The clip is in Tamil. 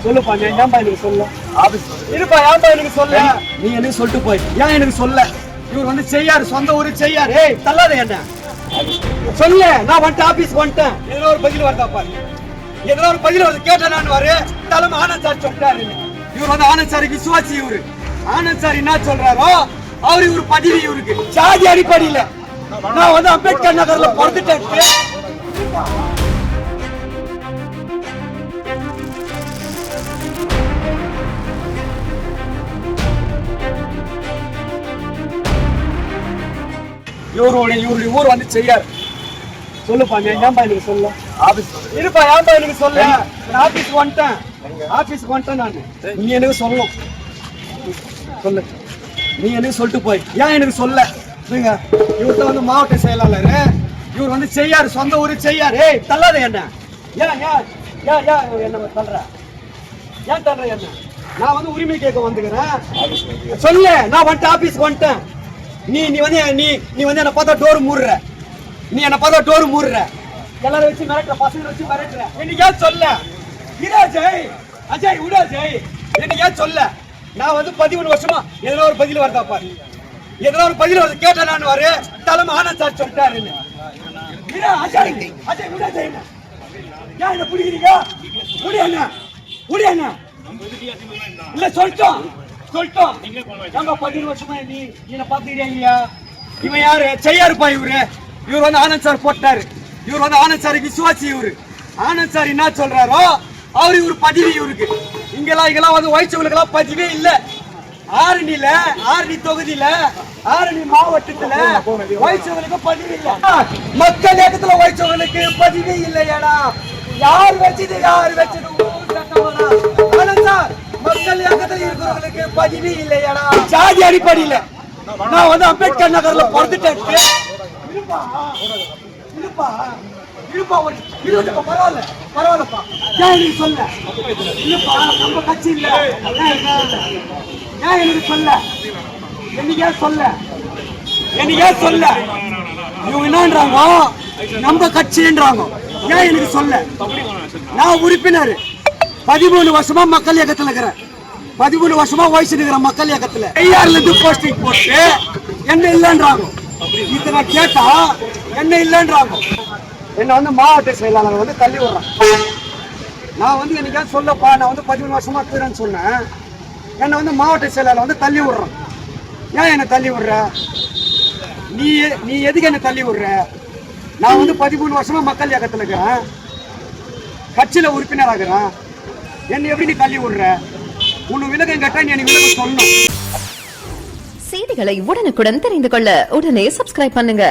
சொல்லுப்பா, நீ ஏன்பா எனக்கு சொல்ல? இருப்பா, ஏன்பா எனக்கு சொல்ல? நீ எனக்கு சொல்லிட்டு போய் ஏன் எனக்கு சொல்ல? இவர் வந்து செய்யாரு, சொந்த ஊரு செய்யாரு. ஏய் தள்ளாத என்ன சொல்லு. நான் வந்துட்டு ஆபீஸ் வந்துட்டேன். எதனா ஒரு பதில் வருதா பாரு, எதனா ஒரு பதில் வருது. கேட்டேன் நான் வாரு தலைமை ஆனந்த் சார் சொல்லிட்டாரு. இவர் வந்து ஆனந்த் சார் விசுவாசி. இவரு ஆனந்த் சார் என்ன சொல்றாரோ அவரு இவரு பதிவு இவருக்கு ஜாதி அடிப்படையில. நான் வந்து அம்பேத்கர் நகர்ல பிறந்துட்டேன். இவருடைய ஊர் வந்து செய்யாரு. சொல்லுப்பா, நீ ஏன்பா எனக்கு சொல்ல? இருப்பா, ஏன்பா எனக்கு சொல்ல? நான் ஆபீஸ் வந்துட்டேன். ஆபீஸ்க்கு வந்துட்டேன் நானு. நீ எனக்கு சொல்லணும். சொல்லு, நீ எனக்கு சொல்லிட்டு போய் ஏன் எனக்கு சொல்ல? இவர்கிட்ட வந்து மாவட்ட செயலாளர் இவர் வந்து செய்யாரு, சொந்த ஊரு செய்யாரு. ஏய் தள்ளாத என்ன ஏன் ஏன் ஏன் ஏன் என்ன தள்ளுற? ஏன் தள்ளுற என்ன? நான் வந்து உரிமை கேட்க வந்துக்கிறேன். சொல்லு, நான் வந்துட்டு ஆபீஸ்க்கு வந்துட்டேன். நீ நீ வந்து நீ வந்து என்ன பார்த்தா டோர் மூடுற. நீ என்ன பார்த்தா டோர் மூடுற. எல்லாரும் வச்சு மிரட்டுற, பசங்க வச்சு மிரட்டுற. எனக்கு ஏன் சொல்ல? இதா ஜெய் அஜய் விடா ஜெய். எனக்கு ஏன் சொல்ல? நான் வந்து 13 வருஷமா எதனா ஒரு பதில் வருதா பாரு, எதனா ஒரு பதில் வருது. கேட்டேன் நான் வாரு தலைமை ஆனந்த் சார் சொல்லிட்டாரு. அஜய் அஜய் விடா ஜெய். ஏன் என்ன பிடிக்கிறீங்க? முடியா முடியா இல்ல சொல்லிட்டோம் சொல்லிட்டோம். நம்ம 13 வருஷமா நீ என்ன பாத்துக்கிறியா இல்லையா? இவன் யாரு? செய்யாருப்பா இவரு. இவர் வந்து ஆனந்த் சார் போட்டாரு. இவர் வந்து ஆனந்த் சார் விசுவாசி. இவரு ஆனந்த் சார் என்ன சொல்றாரோ அவரு இவரு பதிவு இவருக்கு. இங்கெல்லாம் வந்து வயசுகளுக்கெல்லாம் பதிவே இல்ல. ஆரணி தொகுதியில ஆரணி மாவட்டத்துல வயசுகளுக்கு பதிவு இல்ல. மக்கள் இயக்கத்துல வயசுகளுக்கு பதிவே இல்லையாடா? யார் வச்சது? ஆனந்த் சார் மக்கள் இயக்கத்தில் இருக்கிறவங்களுக்கு பதிவு இல்லையாடா? ஜாதி அடிப்படையில. நான் வந்து அம்பேத்கர் நகர்ல பிறந்துட்டேன். பரவாயில்லப்பா. ஏன் எனக்கு சொல்ல? இல்லப்பா, நம்ம கட்சி இல்ல. ஏன் எனக்கு சொல்ல? என்னைக்கே சொல்ல. இவங்க என்னன்றாங்க, நம்ம கட்சின்றாங்க. ஏன் எனக்கு சொல்ல? நான் உறுப்பினர் 13 வருஷமா மக்கள் இயக்கத்துல இருக்கிறேன். 13 வருஷமா வயசு இருக்கிற மக்கள் இயக்கத்துல ஐஆர்ல இருந்து போஸ்டிங் போட்டு என்ன இல்லைன்றாங்க. இத்தனை கேட்டா என்ன இல்லைன்றாங்க. என்ன வந்து மாவட்ட செயலாளர் வந்து தள்ளி விடுறான். நான் வந்து எனக்கு சொல்லப்பா, நான் வந்து 13 வருஷமா இருக்கிறேன்னு சொன்னேன். என்ன வந்து மாவட்ட செயலாளர் வந்து தள்ளி விடுறான். ஏன் என்ன தள்ளி விடுற? நீ எதுக்கு என்ன தள்ளி விடுற? நான் வந்து 13 வருஷமா மக்கள் இயக்கத்துல இருக்கிறேன், கட்சியில உறுப்பினர் ஆகிறேன். என்ன எப்படி நீ தள்ளி விடுற? உன் விலகம் கேட்டா நீ எனக்கு விலகம் சொல்லணும். செய்திகளை உடனுக்குடன் தெரிந்து கொள்ள உடனே சப்ஸ்கிரைப் பண்ணுங்க.